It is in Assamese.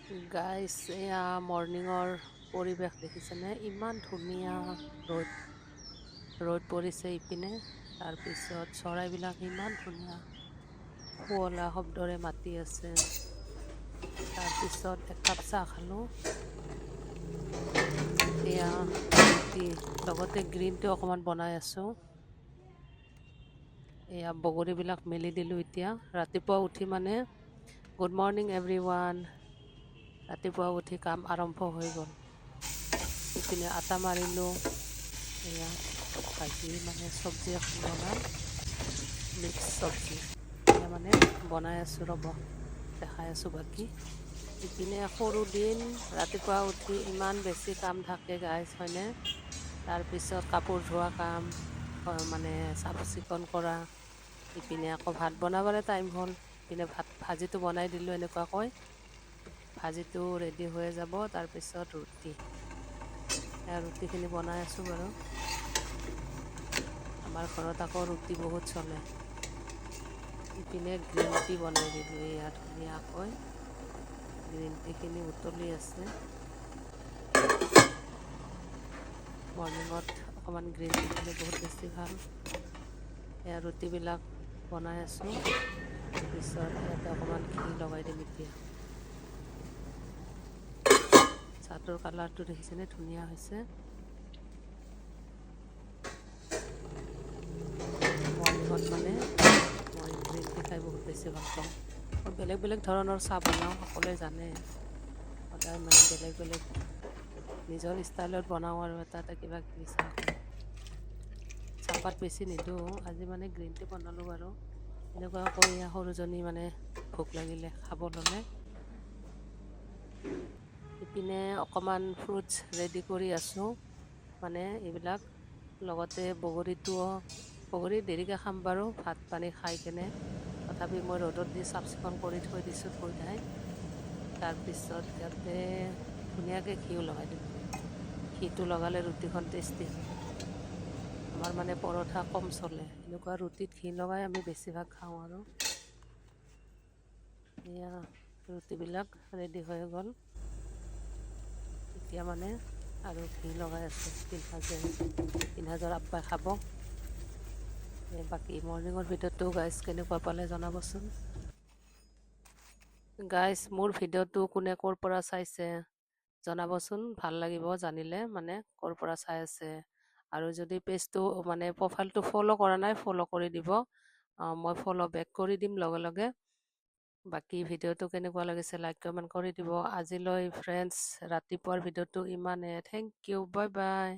গাইছ এয়া মৰ্ণিঙৰ পৰিৱেশ দেখিছেনে? ইমান ধুনীয়া ৰ'দ পৰিছে ইপিনে। তাৰপিছত চৰাইবিলাক ইমান ধুনীয়া শুৱলা শব্দৰে মাতি আছে। তাৰপিছত একাপ চাহ খালোঁ। এয়া ৰুটি লগতে গ্ৰীণ টি অকণমান বনাই আছোঁ। এয়া বগৰীবিলাক মেলি দিলোঁ এতিয়া। ৰাতিপুৱা উঠি মানে গুড মৰ্ণিং এভৰিৱান। ৰাতিপুৱা উঠি কাম আৰম্ভ হৈ গ'ল। ইপিনে আটা মাৰিলোঁ। এয়া ভাজি মানে চব্জি এখন বনাম, মিক্স চব্জি। এয়া মানে বনাই আছোঁ ৰ'ব, দেখাই আছোঁ বাকী। ইপিনে সৰু দিন ৰাতিপুৱা উঠি ইমান বেছি কাম থাকে গাইজ, হয়নে? তাৰপিছত কাপোৰ ধোৱা কাম, মানে চাফ চিকুণ কৰা। ইপিনে আকৌ ভাত বনাবলৈ টাইম হ'ল। ইপিনে ভাজিটো বনাই দিলোঁ এনেকুৱাকৈ। ভাজিটো ৰেডি হৈ যাব, তাৰপিছত ৰুটি। ৰুটিখিনি বনাই আছোঁ বাৰু। আমাৰ ঘৰত আকৌ ৰুটি বহুত চলে। ইপিনে গ্ৰীণ টি বনাই দিলোঁ এয়া ধুনীয়াকৈ। গ্ৰীণ টিখিনি উতলি আছে। মৰ্ণিঙত অকণমান গ্ৰীণ টি খালে বহুত বেছি ভাল। এয়া ৰুটিবিলাক বনাই আছোঁ। তাৰপিছত ইয়াতে অকণমান ঘি লগাই দিম এতিয়া। চাহটোৰ কালাৰটো দেখিছেনে? ধুনীয়া হৈছে। মৰ্ণিঙত মানে মই গ্ৰীণ টি খাই বহুত বেছি ভাল পাওঁ। মই বেলেগ বেলেগ ধৰণৰ চাহ বনাওঁ, সকলোৱে জানে। সদায় মানে বেলেগ বেলেগ নিজৰ ষ্টাইলত বনাওঁ আৰু এটা এটা কিবা কিবি চাহ খাওঁ। চাহপাত বেছি নিদিওঁ। আজি মানে গ্ৰীণ টি বনালোঁ বাৰু। এনেকুৱাকৈ সৰুজনী মানে ভোক লাগিলে খাব ল'লে। ইপিনে অকণমান ফ্ৰুটছ ৰেডি কৰি আছোঁ, মানে এইবিলাক। লগতে বগৰী দেৰিকৈ খাম বাৰু, ভাত পানী খাই কেনে। তথাপি মই ৰ'দত দি চাফ চিকুণ কৰি থৈ দিছোঁ ধুই ধাই। তাৰপিছত ইয়াতে ধুনীয়াকৈ ঘিউ লগাই দিম। ঘিটো লগালে ৰুটিখন টেষ্টি হয়। আমাৰ মানে পৰঠা কম চলে, এনেকুৱা ৰুটিত ঘি লগাই আমি বেছিভাগ খাওঁ আৰু। এয়া ৰুটিবিলাক ৰেডি হৈ গ'ল। এতিয়া মানে আৰু ঘি লগাই আছোঁ পিনহাজৰ আব্বাই খাব। বাকী মৰ্ণিঙৰ ভিডিঅ'টো গাইজ কেনেকুৱা পালে জনাবচোন। গাইজ মোৰ ভিডিঅ'টো কোনে ক'ৰ পৰা চাইছে জনাবচোন, ভাল লাগিব জানিলে, মানে ক'ৰ পৰা চাই আছে। আৰু যদি পেজটো মানে প্ৰফাইলটো ফ'ল' কৰা নাই, ফ'ল' কৰি দিব। মই ফ'ল' বেক কৰি দিম লগে লগে। বাকী ভিডিঅ'টো কেনেকুৱা লাগিছে লাইক কমেণ্ট কৰি দিব। আজিলৈ ফ্ৰেণ্ডছ ৰাতিপুৱাৰ ভিডিঅ'টো ইমানে। Thank you, bye by.